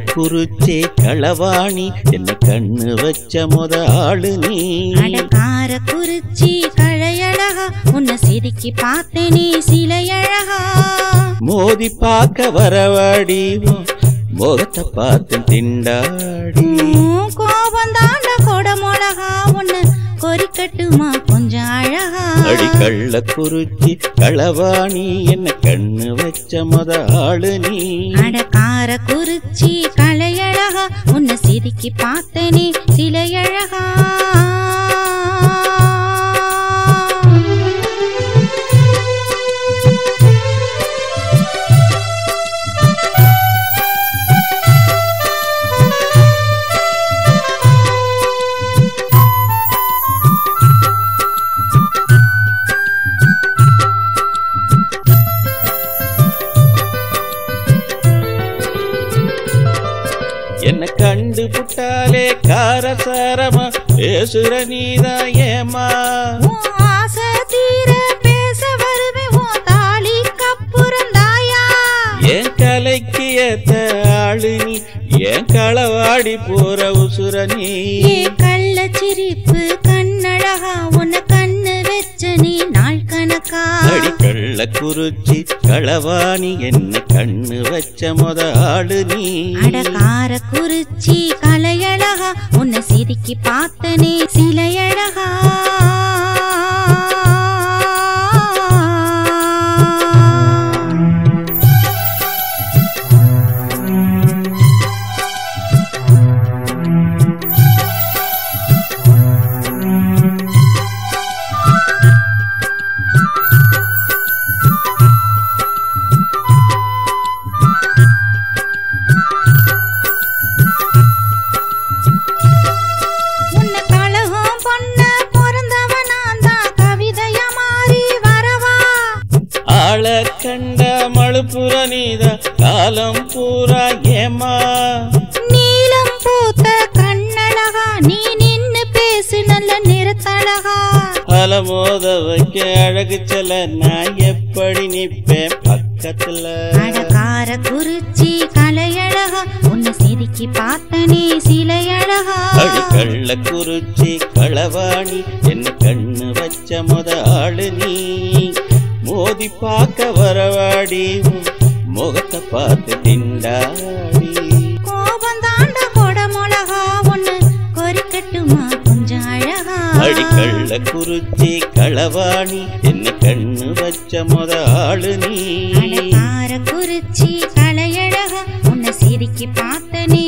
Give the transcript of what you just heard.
கள்ளக்குறிச்சி களவாணி என்ன கண்ணு வச்ச முத ஆளு நீ காரக்குறிச்சி கழையழகா உன்னை செதுக்கி பார்த்தேனே சிலையழகா மோதி பார்க்க வரவாடி முகத்தை பார்த்து திண்டாடி கோபம் தாண்ட கொடமொழகா உன்னை கொறிக்கட்டுமா கொஞ்சம் அழகா அடி கள்ளக்குறிச்சி களவாணி என்ன கண்ணு வச்ச முத ஆளு நீ காரக்குறிச்சி கழையழகா உன்னை செதுக்கி பார்த்தேனே சிலையழகா என்ன கண்டு புட்டாலே காரசாரமா பேசுற நீதான் ஏமா ஆசை தீர பேச வருவே உன் தாலி கப்புறந்தாயா என் கலைக்கு ஏத்த ஆளு நீ என் களவாடி போற உசுர நீ கள்ள சிரிப்பு கண்ணழகா உன்னை கண்ணு வச்ச நீ நாள் கணக்கா அடி கள்ளக்குறிச்சி களவாணி என்ன கண்ணு வச்ச முத ஆளு நீ காரக்குறிச்சி கலையழகா உன்னை செதுக்கி பார்த்தனே சிலையழகா கண்ட மழுப்புற நீதா காலம் பூரா ஏமா நீலம் பூத்த கண்ணழகா நீ நின்னு பேசு நல்ல நிறத்தழகா அலமோத வைக்க அழகு செல்ல நான் எப்படி நிப்பேன் பக்கத்துல காரக்குறிச்சி கலையழகா உன்னை செதுக்கி பார்த்தனே சிலையழகா அடி கள்ளக்குறிச்சி களவாணி என்ன கண்ணு வச்ச முத ஆளு நீ மோதி பார்க்க வரவாடி முகத்தை பார்த்து திண்டாடி கோபம் தாண்ட கொடமொழகா உன்னை கொறிக்கட்டுமா கொஞ்சம் அழகா அடி கள்ளக்குறிச்சி களவாணி என்ன கண்ணு வச்ச முத ஆளு நீ காரக்குறிச்சி கலையழகா உன்னை செதுக்கி பார்த்தனே